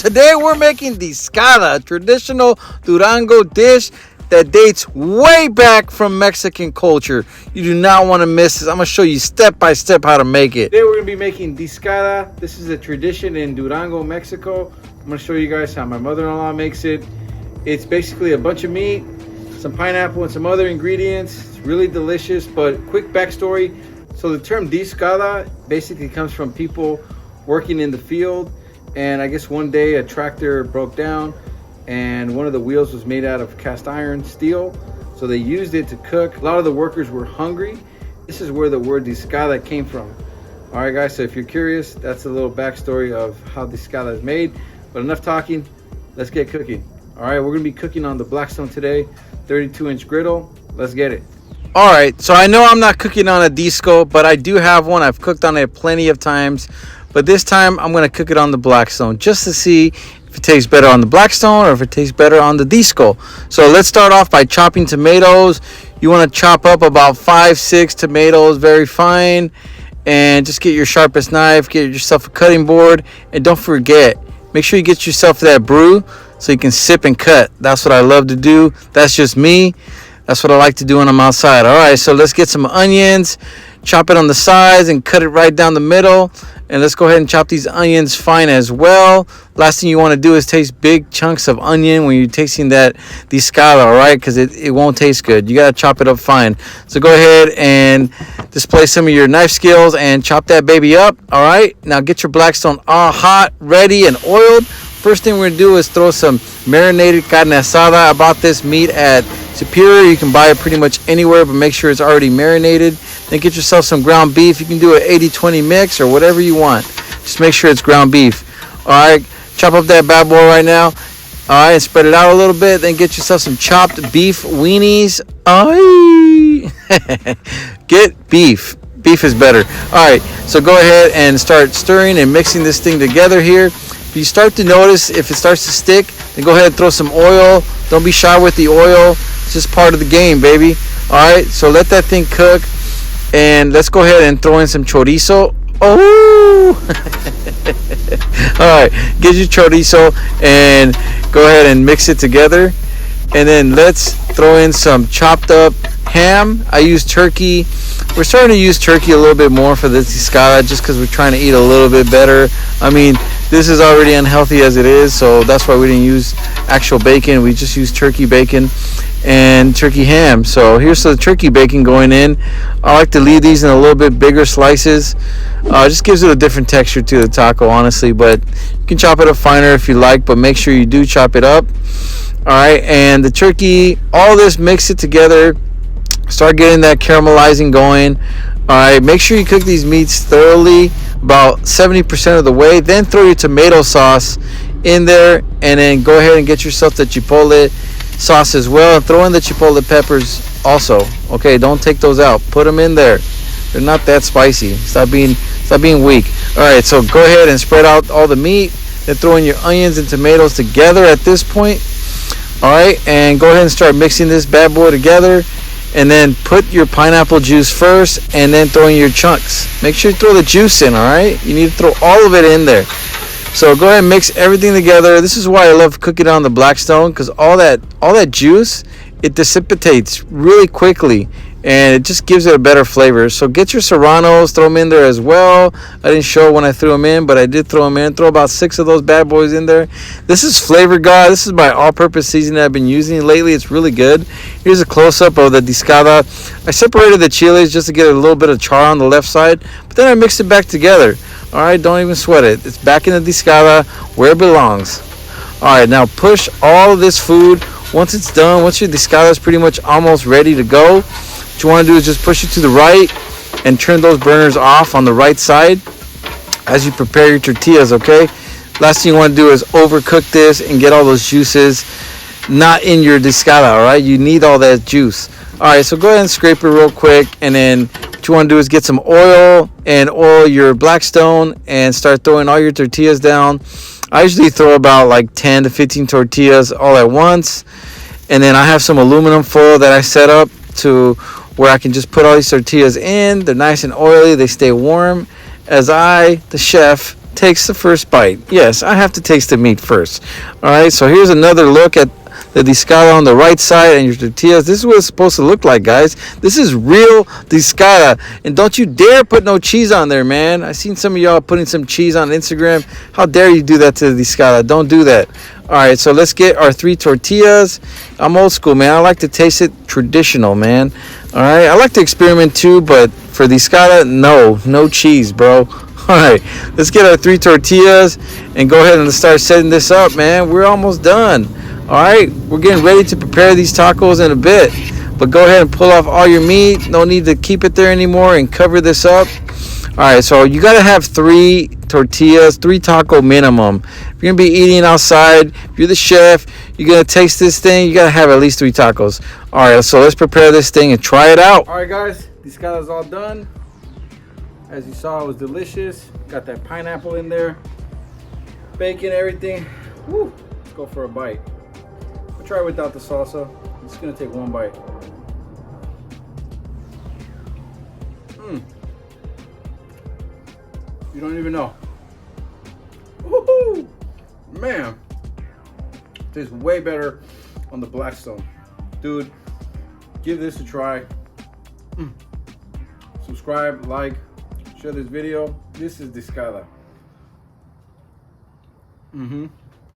Today we're making Discada, a traditional Durango dish that dates way back from Mexican culture. You do not want to miss this. I'm going to show you step by step how to make it. Today we're going to be making Discada. This is a tradition in Durango, Mexico. I'm going to show you guys how my mother-in-law makes it. It's basically a bunch of meat, some pineapple, and some other ingredients. It's really delicious, but quick backstory. So the term Discada basically comes from people working in the field. And I guess one day a tractor broke down and one of the wheels was made out of cast iron steel. So they used it to cook. A lot of the workers were hungry. This is where the word Discada came from. All right, guys, so if you're curious, that's a little backstory of how Discada is made. But enough talking, let's get cooking. All right, we're gonna be cooking on the Blackstone today, 32-inch griddle. Let's get it. All right, so I know I'm not cooking on a disco, but I do have one. I've cooked on it plenty of times. But this time, I'm going to cook it on the Blackstone just to see if it tastes better on the Blackstone or if it tastes better on the disco. So let's start off by chopping tomatoes. You want to chop up about 5-6 tomatoes very fine. And just get your sharpest knife, get yourself a cutting board. And don't forget, make sure you get yourself that brew so you can sip and cut. That's what I love to do. That's just me. That's what I like to do when I'm outside. All right, so let's get some onions. Chop it on the sides and cut it right down the middle. And let's go ahead and chop these onions fine as well. Last thing you want to do is taste big chunks of onion when you're tasting that Discada, all right? Because it won't taste good. You got to chop it up fine. So go ahead and display some of your knife skills and chop that baby up, all right? Now get your Blackstone all hot, ready, and oiled. First thing we're going to do is throw some marinated carne asada. I bought this meat at Superior. You can buy it pretty much anywhere, but make sure it's already marinated. Then get yourself some ground beef. You can do an 80-20 mix or whatever you want. Just make sure it's ground beef. All right, chop up that bad boy right now. All right, spread it out a little bit. Then get yourself some chopped beef weenies. Get beef. Beef is better. All right, so go ahead and start stirring and mixing this thing together here. If you start to notice if it starts to stick, then go ahead and throw some oil. Don't be shy with the oil. It's just part of the game, baby. All right, so let that thing cook. And let's go ahead and throw in some chorizo. Oh! All right, get your chorizo and go ahead and mix it together. And then let's throw in some chopped up ham. I use turkey. We're starting to use turkey a little bit more for this Discada just because we're trying to eat a little bit better. I mean, this is already unhealthy as it is, so that's why we didn't use actual bacon. We just used turkey bacon and turkey ham. So here's the turkey bacon going in. I like to leave these in a little bit bigger slices. Just gives it a different texture to the taco, honestly, but you can chop it up finer if you like, but make sure you do chop it up. All right, and the turkey, all this, mix it together. Start getting that caramelizing going. All right, make sure you cook these meats thoroughly, about 70% of the way. Then throw your tomato sauce in there, and then go ahead and get yourself the Chipotle sauce as well. And throw in the Chipotle peppers also. Okay, don't take those out. Put them in there. They're not that spicy. Stop being weak. All right, so go ahead and spread out all the meat. Then throw in your onions and tomatoes together at this point. All right, and go ahead and start mixing this bad boy together. And then put your pineapple juice first and then throw in your chunks. Make sure you throw the juice in, all right? You need to throw all of it in there. So go ahead and mix everything together. This is why I love cooking on the Blackstone, because all that juice, it dissipates really quickly and it just gives it a better flavor. So get your Serranos, throw them in there as well. I didn't show when I threw them in, but I did throw them in. Throw about 6 of those bad boys in there. This is Flavor God. This is my all-purpose seasoning I've been using lately. It's really good. Here's a close-up of the Discada. I separated the chiles just to get a little bit of char on the left side, but then I mixed it back together. All right, don't even sweat it. It's back in the Discada where it belongs. All right, now push all of this food. Once it's done, once your Discada is pretty much almost ready to go, what you want to do is just push it to the right and turn those burners off on the right side as you prepare your tortillas, okay? Last thing you want to do is overcook this and get all those juices not in your Discada, all right? You need all that juice. All right, so go ahead and scrape it real quick, and then what you want to do is get some oil and oil your Blackstone and start throwing all your tortillas down. I usually throw about like 10 to 15 tortillas all at once, and then I have some aluminum foil that I set up to where I can just put all these tortillas in. They're nice and oily. They stay warm as I, the chef, takes the first bite. Yes, I have to taste the meat first. All right, so here's another look at the discada on the right side and your tortillas. This is what it's supposed to look like, guys. This is real discada. And don't you dare put no cheese on there, man. I seen some of y'all putting some cheese on Instagram. How dare you do that to the discada? Don't do that. All right, so let's get our 3 tortillas. I'm old school, man. I like to taste it traditional, man. All right, I like to experiment too, but for discada, no cheese, bro. All right, let's get our 3 tortillas and go ahead and start setting this up, man. We're almost done. All right, we're getting ready to prepare these tacos in a bit, but go ahead and pull off all your meat. No need to keep it there anymore, and cover this up. All right, so you got to have 3 tortillas, 3 taco minimum. If you're going to be eating outside, if you're the chef, you're going to taste this thing, you got to have at least 3 tacos. All right, so let's prepare this thing and try it out. All right, guys, discada's all done. As you saw, it was delicious. Got that pineapple in there, bacon, everything. Woo, let's go for a bite. We'll try it without the salsa. I'm just going to take one bite. You don't even know. Woohoo! Man, tastes way better on the Blackstone. Dude, give this a try. Subscribe, like, share this video. This is Discada.